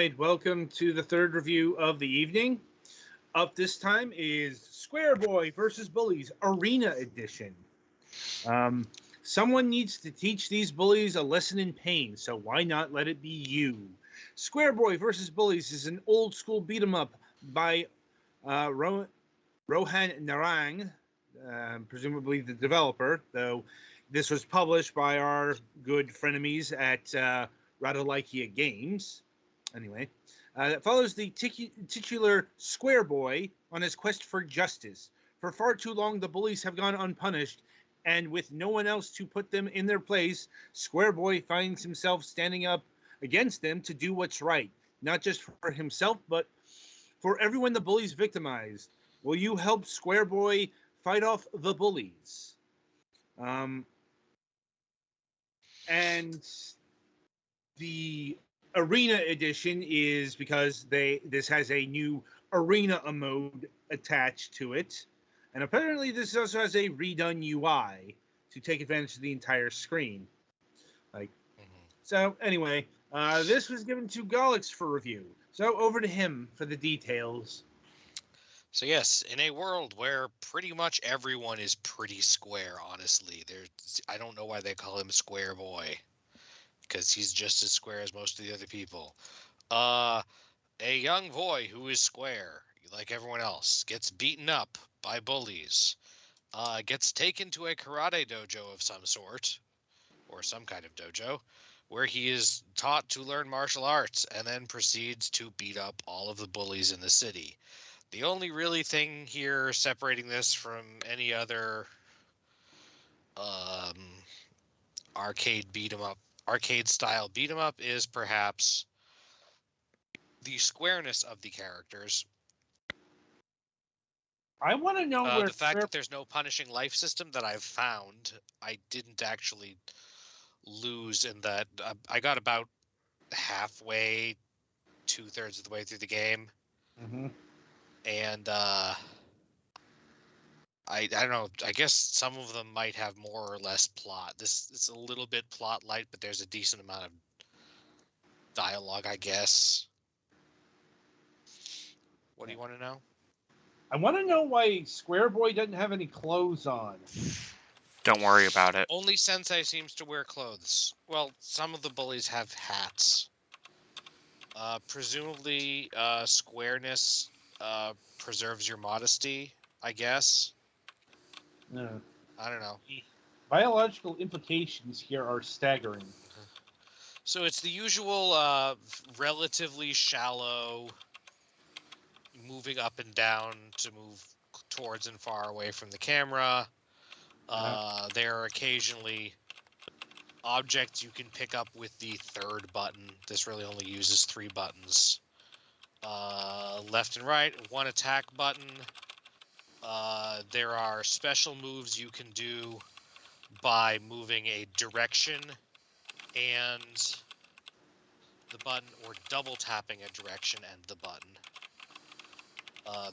right, welcome to the third review of the evening. Up this time is Squareboy versus Bullies Arena Edition. Um, Someone needs to teach these bullies a lesson in pain, so why not let it be you? Squareboy versus Bullies is an old school beat 'em up by Rohan Narang, presumably the developer, though this was published by our good frenemies at Radolikia Games. Anyway, that follows the titular Squareboy on his quest for justice. For far too long, the bullies have gone unpunished, and with no one else to put them in their place, Squareboy finds himself standing up against them to do what's right, not just for himself, but for everyone the bullies victimized. Will you help Squareboy fight off the bullies? And the arena edition is because this has a new arena mode attached to it, and apparently this also has a redone UI to take advantage of the entire screen. So anyway, this was given to Golix for review. So over to him for the details. So yes, in a world where pretty much everyone is pretty square, honestly, I don't know why they call him Square Boy, because he's just as square as most of the other people. A young boy who is square, like everyone else, gets beaten up by bullies, gets taken to a karate dojo of some sort, or some kind of dojo, where he is taught to learn martial arts, and then proceeds to beat up all of the bullies in the city. The only really thing here separating this from any other arcade style beat 'em up is perhaps the squareness of the characters. I want to know where the fact that there's no punishing life system that I've found. I didn't actually lose in that. I got about halfway, 2/3 of the way through the game. And I don't know. I guess some of them might have more or less plot. It's a little bit plot light, but there's a decent amount of dialogue, I guess. What do you want to know? I want to know why Squareboy doesn't have any clothes on. Don't worry about it. Only Sensei seems to wear clothes. Well, some of the bullies have hats. Presumably, squareness preserves your modesty, I guess. No. I don't know. Biological implications here are staggering. So it's the usual relatively shallow moving up and down to move towards and far away from the camera. There are occasionally objects you can pick up with the third button. This really only uses 3 buttons. Left and right, 1 attack button. There are special moves you can do by moving a direction and the button, or double tapping a direction and the button.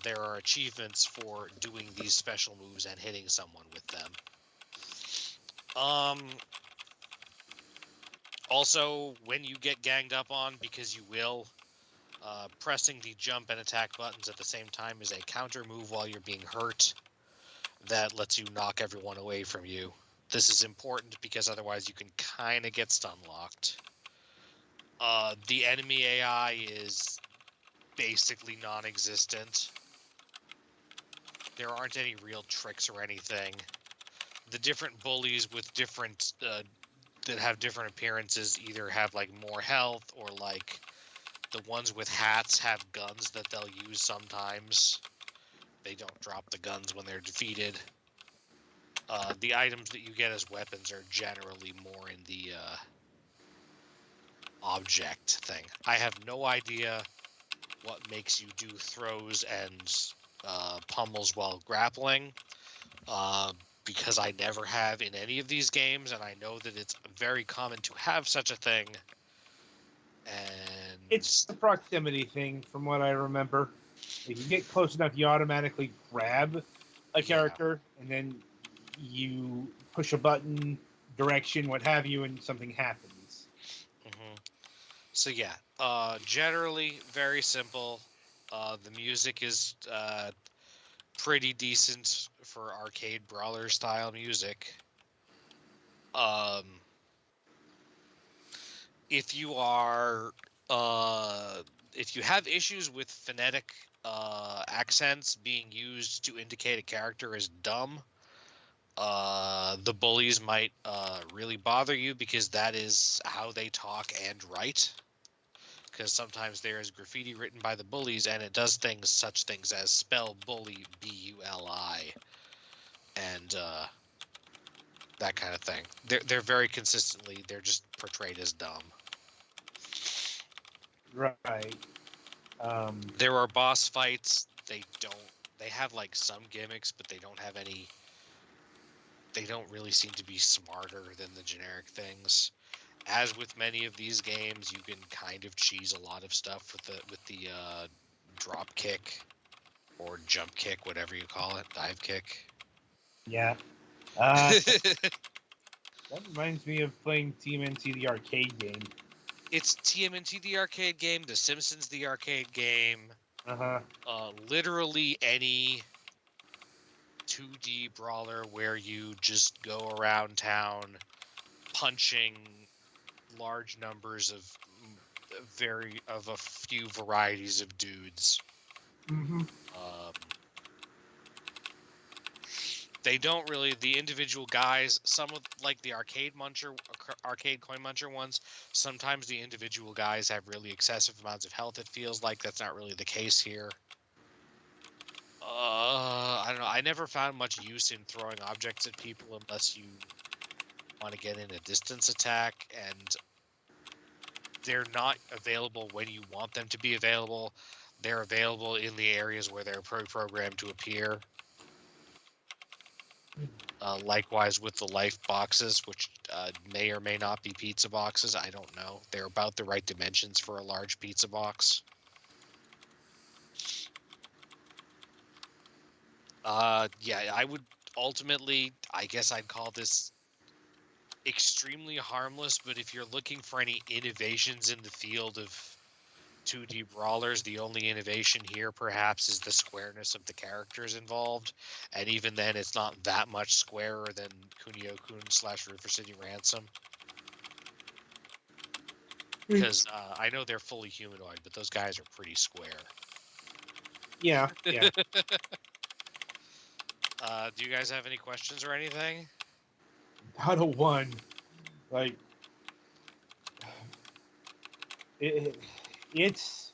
There are achievements for doing these special moves and hitting someone with them. Also, when you get ganged up on, because you will, pressing the jump and attack buttons at the same time is a counter move while you're being hurt that lets you knock everyone away from you. This is important because otherwise you can kind of get stun locked. The enemy AI is basically non-existent. There aren't any real tricks or anything. The different bullies with different that have different appearances either have like more health, or like the ones with hats have guns that they'll use sometimes. They don't drop the guns when they're defeated. The items that you get as weapons are generally more in the object thing. I have no idea what makes you do throws and pummels while grappling, because I never have in any of these games, and I know that it's very common to have such a thing. And it's a proximity thing, from what I remember. If you get close enough, you automatically grab a character, and then you push a button, direction, what have you, and something happens. So yeah, generally very simple. The music is pretty decent for arcade brawler style music. Um, if you are if you have issues with phonetic accents being used to indicate a character is dumb, the bullies might really bother you because that is how they talk and write. Because sometimes there is graffiti written by the bullies, and it does such things as spell bully Buli, and that kind of thing. They're very consistently they're just portrayed as dumb. Right. There are boss fights. They have like some gimmicks, but they don't have any. They don't really seem to be smarter than the generic things. As with many of these games, you can kind of cheese a lot of stuff with the drop kick or jump kick, whatever you call it, dive kick. Yeah. That reminds me of playing TMNT, the arcade game. It's TMNT the arcade game, The Simpsons the arcade game. Uh-huh. Literally any 2D brawler where you just go around town punching large numbers of a few varieties of dudes. Mm-hmm. They don't really, the individual guys, some of like the arcade coin muncher ones, sometimes the individual guys have really excessive amounts of health. It feels like that's not really the case here. I don't know. I never found much use in throwing objects at people unless you want to get in a distance attack, and they're not available when you want them to be available. They're available in the areas where they're programmed to appear. Likewise with the life boxes, which may or may not be pizza boxes. I don't know. They're about the right dimensions for a large pizza box. Yeah, I would ultimately, I guess I'd call this extremely harmless, but if you're looking for any innovations in the field of 2D brawlers, the only innovation here perhaps is the squareness of the characters involved, and even then it's not that much squarer than Kunio-kun / River City Ransom. Because I know they're fully humanoid, but those guys are pretty square. Yeah, yeah. Do you guys have any questions or anything? Out of one. Like, it's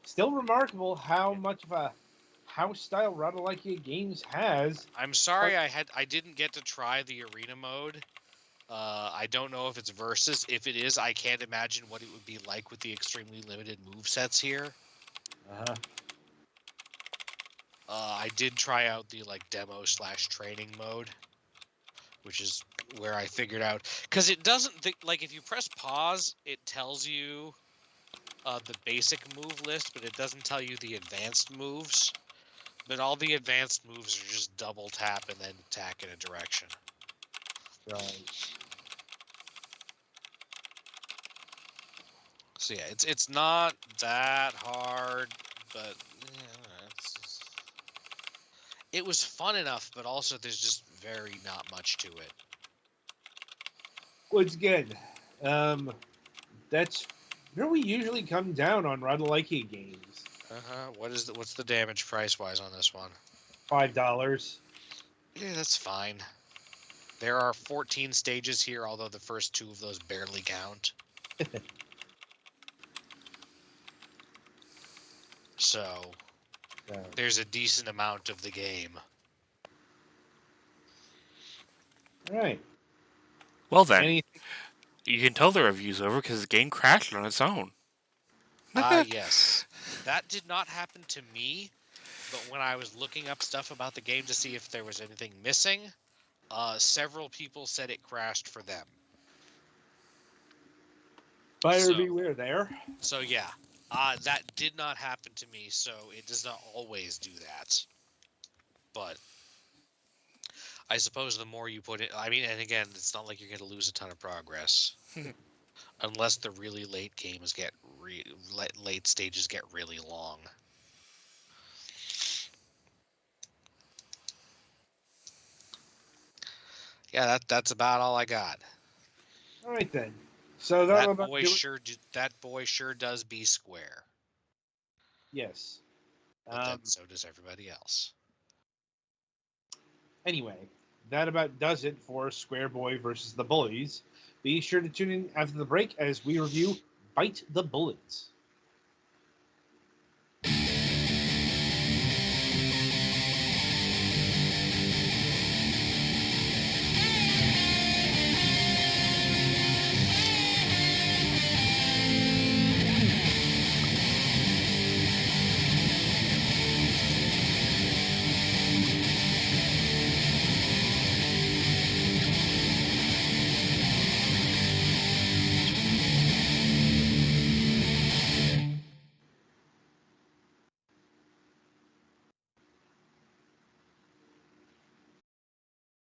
still remarkable how much of a house-style Radalakia Games has. I'm sorry I didn't get to try the arena mode. I don't know if it's versus. If it is, I can't imagine what it would be like with the extremely limited movesets here. Uh-huh. I did try out the like demo / training mode, which is where I figured out, because it doesn't like if you press pause, it tells you the basic move list, but it doesn't tell you the advanced moves. But all the advanced moves are just double tap and then attack in a direction. Right. So yeah, it's not that hard, but it was fun enough. But also, there's just very not much to it. What's good? That's where we usually come down on Radalakia Games. What's the damage price wise on this one? $5. Yeah, that's fine. There are 14 stages here, although the first 2 of those barely count. So, there's a decent amount of the game. All right. Well then, you can tell the review's over because the game crashed on its own. Yes. That did not happen to me, but when I was looking up stuff about the game to see if there was anything missing, several people said it crashed for them. Buyer beware there. So yeah, that did not happen to me, so it does not always do that. But I suppose the more you put it, I mean, and again, it's not like you're going to lose a ton of progress. Unless the really late games get late stages get really long. Yeah, that's about all I got. All right then. So that boy sure does be square. Yes. But then so does everybody else. Anyway, that about does it for Squareboy versus the Bullies. Be sure to tune in after the break as we review Bite the Bullets.